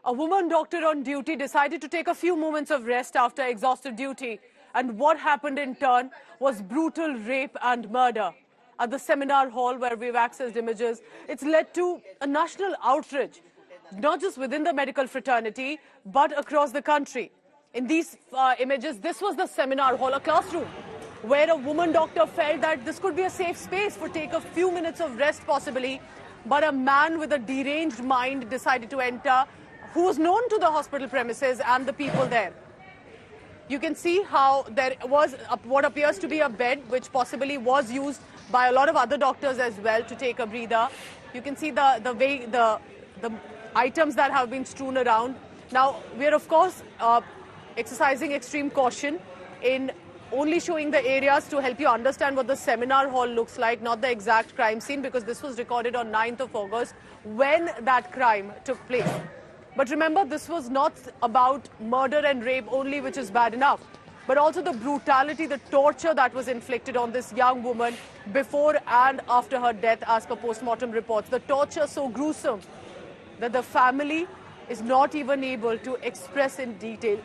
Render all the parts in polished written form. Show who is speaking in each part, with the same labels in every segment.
Speaker 1: A woman doctor on duty decided to take a few moments of rest after exhausted duty. And what happened in turn was brutal rape and murder. At the seminar hall where we've accessed images, it's led to a national outrage, not just within the medical fraternity, but across the country. In these images, this was the seminar hall, a classroom, where a woman doctor felt that this could be a safe space for take a few minutes of rest possibly, but a man with a deranged mind decided to enter, who was known to the hospital premises and the people there. You can see how there was what appears to be a bed, which possibly was used by a lot of other doctors as well to take a breather. You can see the items that have been strewn around. Now, we are, of course, exercising extreme caution in only showing the areas to help you understand what the seminar hall looks like, not the exact crime scene, because this was recorded on 9th of August when that crime took place. But remember, this was not about murder and rape only, which is bad enough, but also the brutality, the torture that was inflicted on this young woman before and after her death, as per post-mortem reports. The torture so gruesome that the family is not even able to express in detail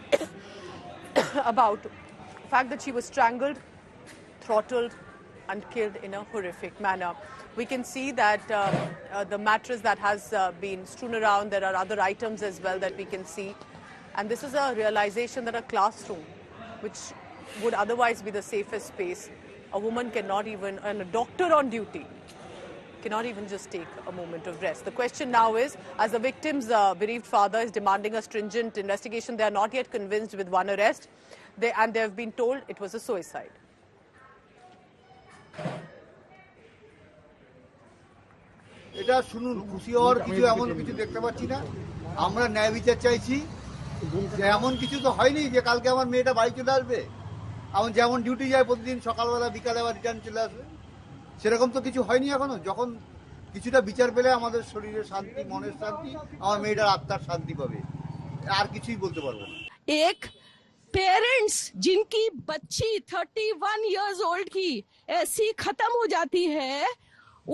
Speaker 1: about the fact that she was strangled, throttled and killed in a horrific manner. We can see that the mattress that has been strewn around, there are other items as well that we can see. And this is a realization that a classroom, which would otherwise be the safest space, a woman cannot even, and a doctor on duty, cannot even just take a moment of rest. The question now is, as the victim's bereaved father is demanding a stringent investigation, they are not yet convinced with one arrest, and they have been told it was a suicide.
Speaker 2: এটা শুনুন, খুশি হওয়ার কিছু এমন কিছু দেখতে পাচ্ছি না। আমরা ন্যায় বিচার চাইছি। এমন কিছু তো হয়নি যে কালকে আমার মেয়েটা বাড়ি চলে আসবে, আমার যেমন ডিউটি যায় প্রতিদিন সকালবেলা বিকালে আবার রিটার্ন চলে আসবে, সেরকম তো কিছু হয়নি এখনো। যখন কিছুটা বিচার পেলে আমাদের শরীরের শান্তি, মনের শান্তি, আমার মেয়েটার আত্মার শান্তি পাবে, আর কিছুই বলতে পারবো না।
Speaker 3: एक पेरेंट्स जिनकी बच्ची 31 इयर्स ओल्ड की ऐसी खत्म हो जाती है,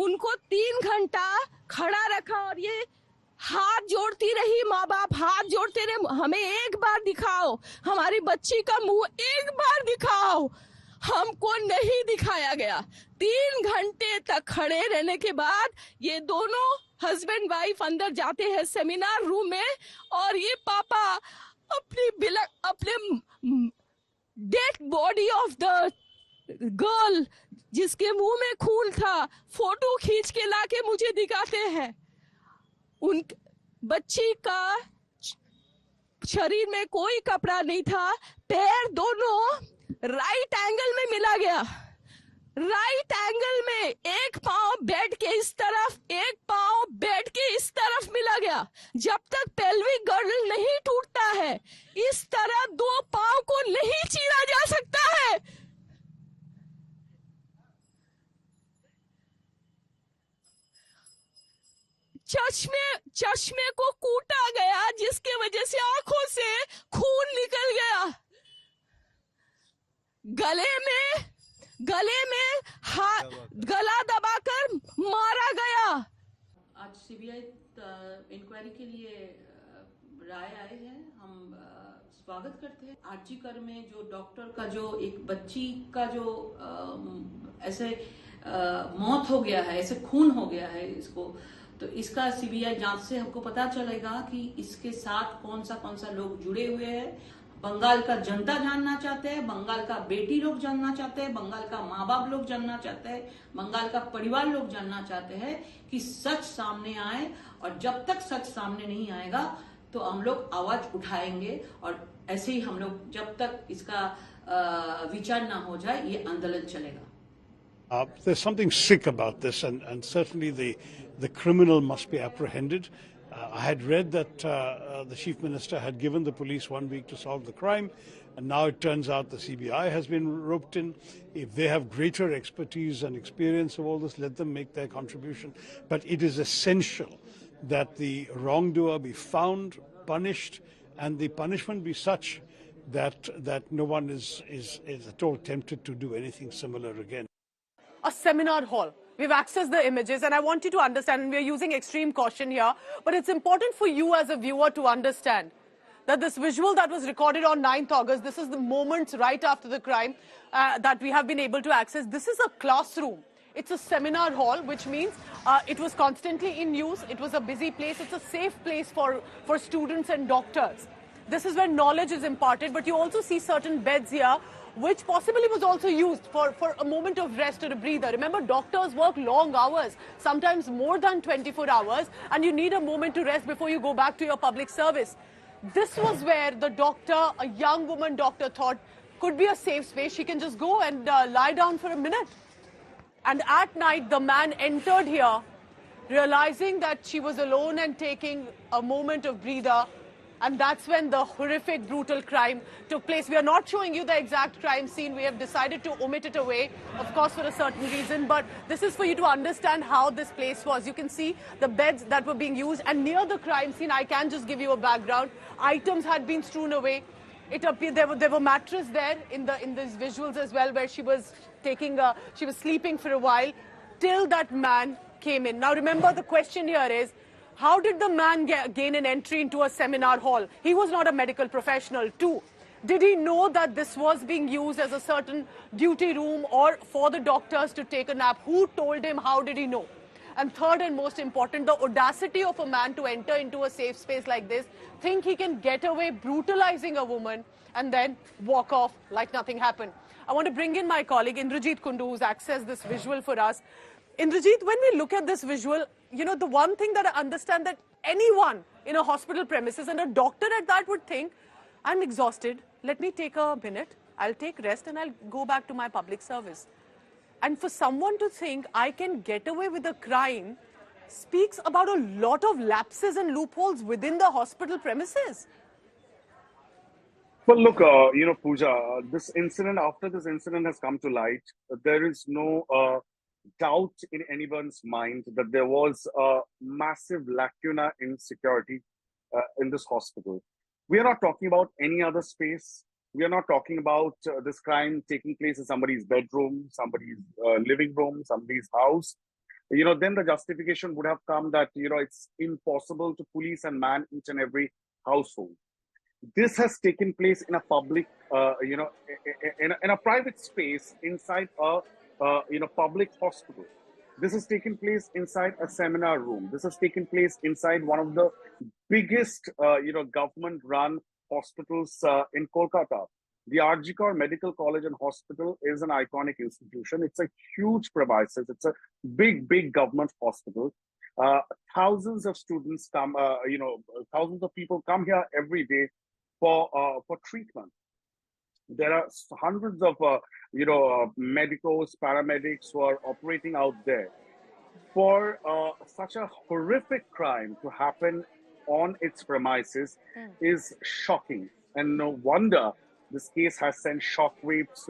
Speaker 3: उनको 3 घंटा खड़ा रखा और ये हाथ जोड़ती रही, माँ बाप हाथ जोड़ते रहे, हमें एक बार दिखाओ, हमारी बच्ची का मुंह एक बार दिखाओ। हमको नहीं दिखाया गया। 3 घंटे तक खड़े रहने के बाद ये दोनों हस्बैंड वाइफ अंदर जाते हैं सेमिनार रूम में, और ये पापा अपने dead body of the girl जिसके मुंह में खून था, फोटो खींच के लाके मुझे दिखाते हैं। उन बच्ची का शरीर में कोई कपड़ा नहीं था, पैर दोनों राइट एंगल में मिला गया, राइट एंगल में, एक पांव बेड के इस तरफ, एक पांव बेड के इस तरफ मिला गया। जब तक पेल्विक गर्डल नहीं टूटता है, इस तरह 2 पांव को नहीं चीरा जा सकता है। चश्मे को कूटा गया, जिसके वजह से आंखों से खून निकल गया। गले में गला दबाकर मारा गया।
Speaker 4: आज सीबीआई इंक्वायरी के लिए राय आए हैं, हम स्वागत करते हैं। आर्जीकर में जो डॉक्टर का जो एक बच्ची का जो ऐसे मौत हो गया है, ऐसे खून हो गया है इसको, तो इसका सीबीआई जांच से हमको पता चलेगा कि इसके साथ कौन सा लोग जुड़े हुए हैं। बंगाल का जनता जानना चाहते हैं, बंगाल का बेटी लोग जानना चाहते हैं, बंगाल का माँ बाप लोग जानना चाहते हैं, बंगाल का परिवार लोग जानना चाहते हैं कि सच सामने आए। और जब तक सच सामने नहीं आएगा तो हम लोग आवाज उठाएंगे, और ऐसे ही हम लोग जब तक इसका विचार ना हो जाए ये आंदोलन चलेगा।
Speaker 5: There's something sick about this, and certainly the criminal must be apprehended. I had read that the Chief Minister had given the police 1 week to solve the crime, and now it turns out the CBI has been roped in. If they have greater expertise and experience of all this, let them make their contribution. But it is essential that the wrongdoer be found, punished, and the punishment be such that no one is at all tempted to do anything similar again.
Speaker 1: A seminar hall We've accessed the images, and I want you to understand, and we're using extreme caution here, but it's important for you as a viewer to understand that this visual that was recorded on 9th August, this is the moments right after the crime that we have been able to access. This is a classroom. It's a seminar hall, which means it was constantly in use. It was a busy place. It's a safe place for students and doctors. This is where knowledge is imparted, but you also see certain beds here, which possibly was also used for a moment of rest or a breather. Remember, doctors work long hours, sometimes more than 24 hours, and you need a moment to rest before you go back to your public service. This was where the doctor, a young woman doctor, thought could be a safe space. She can just go and lie down for a minute. And at night, the man entered here, realizing that she was alone and taking a moment of breather. And that's when the horrific, brutal crime took place. We are not showing you the exact crime scene. We have decided to omit it away, of course, for a certain reason. But this is for you to understand how this place was. You can see the beds that were being used. And near the crime scene, I can just give you a background. Items had been strewn away. It appeared there were mattresses there in these visuals as well, where she was sleeping for a while till that man came in. Now, remember, the question here is, how did the man gain an entry into a seminar hall? He was not a medical professional. 2, did he know that this was being used as a certain duty room or for the doctors to take a nap? Who told him? How did he know? And 3rd and most important, the audacity of a man to enter into a safe space like this, think he can get away brutalizing a woman and then walk off like nothing happened. I want to bring in my colleague Indrajit Kundu, who's accessed this visual for us. Indrajit, when we look at this visual, you know, the one thing that I understand that anyone in a hospital premises, and a doctor at that, would think, I'm exhausted, let me take a minute, I'll take rest and I'll go back to my public service. And for someone to think I can get away with a crime speaks about a lot of lapses and loopholes within the hospital premises.
Speaker 6: Well, look, Pooja, after this incident has come to light, there is no doubt in anyone's mind that there was a massive lacuna in security in this hospital. We are not talking about any other space. We are not talking about this crime taking place in somebody's bedroom, somebody's living room, somebody's house. Then the justification would have come that, it's impossible to police and man each and every household. This has taken place in a public, in a private space inside a public hospital. This has taken place inside a seminar room. This has taken place inside one of the biggest, government-run hospitals in Kolkata. The RG Medical College and Hospital is an iconic institution. It's a huge premises. It's a big, big government hospital. Thousands of students come, thousands of people come here every day for treatment. There are hundreds of, medicos, paramedics who are operating out there. For such a horrific crime to happen on its premises is shocking. And no wonder this case has sent shockwaves,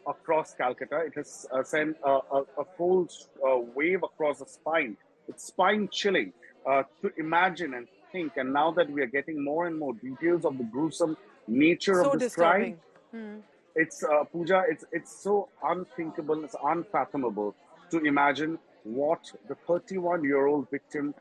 Speaker 6: across Calcutta. It has sent a cold wave across the spine. It's spine-chilling to imagine and think. And now that we are getting more and more details of the gruesome nature of this crime, it's Pooja. It's so unthinkable. It's unfathomable to imagine what the 31-year-old victim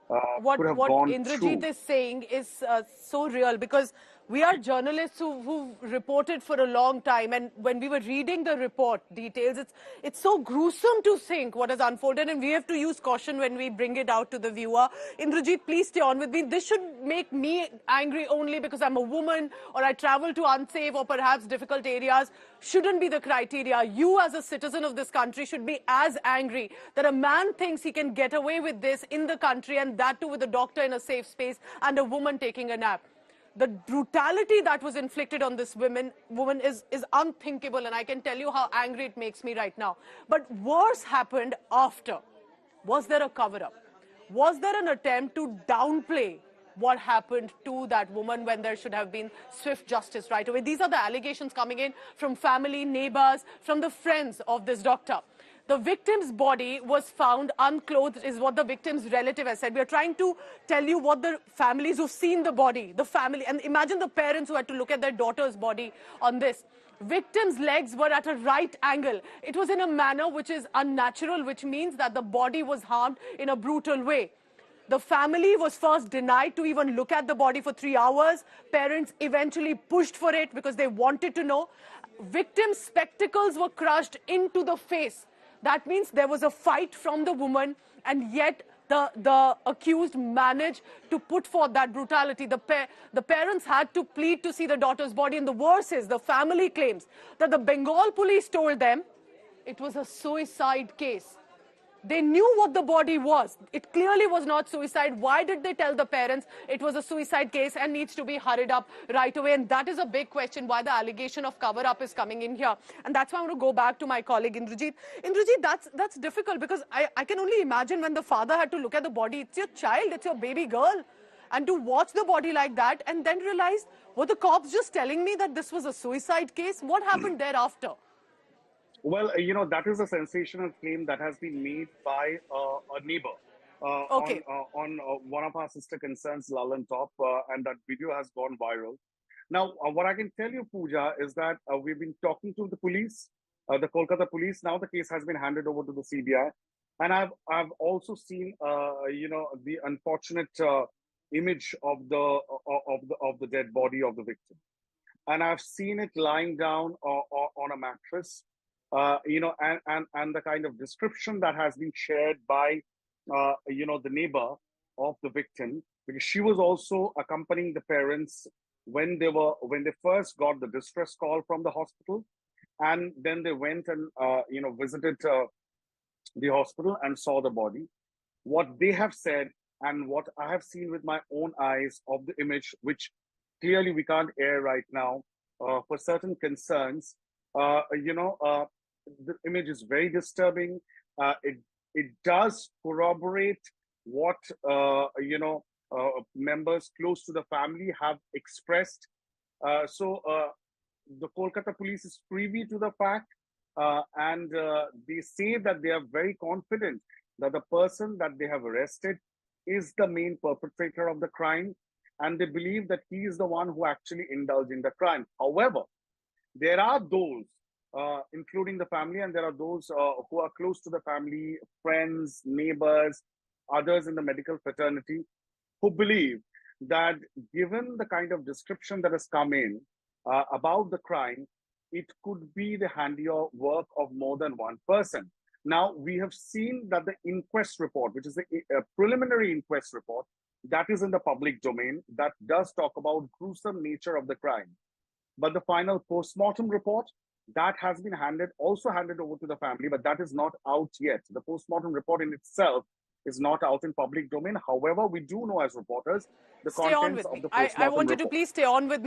Speaker 6: could have gone through. What
Speaker 1: Indrajit is saying is so real, because we are journalists who reported for a long time, and when we were reading the report details, it's so gruesome to think what has unfolded, and we have to use caution when we bring it out to the viewer. Indrajit, please stay on with me. This should make me angry only because I'm a woman, or I travel to unsafe or perhaps difficult areas. Shouldn't be the criteria. You as a citizen of this country should be as angry that a man thinks he can get away with this in the country, and that too with a doctor in a safe space and a woman taking a nap. The brutality that was inflicted on this woman is unthinkable, and I can tell you how angry it makes me right now. But worse happened after. Was there a cover-up? Was there an attempt to downplay what happened to that woman when there should have been swift justice right away? These are the allegations coming in from family, neighbors, from the friends of this doctor. The victim's body was found unclothed, is what the victim's relative has said. We are trying to tell you what the families who've seen the body, the family, and imagine the parents who had to look at their daughter's body on this. Victim's legs were at a right angle. It was in a manner which is unnatural, which means that the body was harmed in a brutal way. The family was first denied to even look at the body for 3 hours. Parents eventually pushed for it because they wanted to know. Victim's spectacles were crushed into the face. That means there was a fight from the woman, and yet the accused managed to put forth that brutality. The parents had to plead to see the daughter's body, and the worst is the family claims that the Bengal police told them it was a suicide case. They knew what the body was. It clearly was not suicide. Why did they tell the parents it was a suicide case and needs to be hurried up right away? And that is a big question, why the allegation of cover-up is coming in here. And that's why I'm going to go back to my colleague Indrajit. Indrajit, that's difficult, because I can only imagine when the father had to look at the body. It's your child, it's your baby girl. And to watch the body like that and then realize, were the cops just telling me that this was a suicide case? What happened thereafter?
Speaker 6: Well, that is a sensational claim that has been made by a neighbor
Speaker 1: Okay.
Speaker 6: on one of our sister concerns, Lalan Top, and that video has gone viral. Now, what I can tell you, Pooja, is that we've been talking to the police, the Kolkata police. Now the case has been handed over to the CBI, and I've also seen, the unfortunate image of the dead body of the victim, and I've seen it lying down on a mattress. And the kind of description that has been shared by, the neighbor of the victim, because she was also accompanying the parents when they first got the distress call from the hospital, and then they went and visited the hospital and saw the body. What they have said and what I have seen with my own eyes of the image, which clearly we can't air right now for certain concerns, the image is very disturbing. It does corroborate what members close to the family have expressed. So the Kolkata police is privy to the fact, and they say that they are very confident that the person that they have arrested is the main perpetrator of the crime, and they believe that he is the one who actually indulged in the crime. However, there are those, including the family, and there are those who are close to the family, friends, neighbors, others in the medical fraternity, who believe that given the kind of description that has come in about the crime, it could be the handiwork of more than one person. Now, we have seen that the inquest report, which is a preliminary inquest report, that is in the public domain, that does talk about gruesome nature of the crime. But the final post-mortem report, that has been also handed over to the family, but that is not out yet. The post-mortem report in itself is not out in public domain. However, we do know as reporters the
Speaker 1: Stay on
Speaker 6: contents
Speaker 1: with
Speaker 6: of
Speaker 1: me.
Speaker 6: the post-mortem
Speaker 1: I want you to
Speaker 6: report.
Speaker 1: please stay on with me.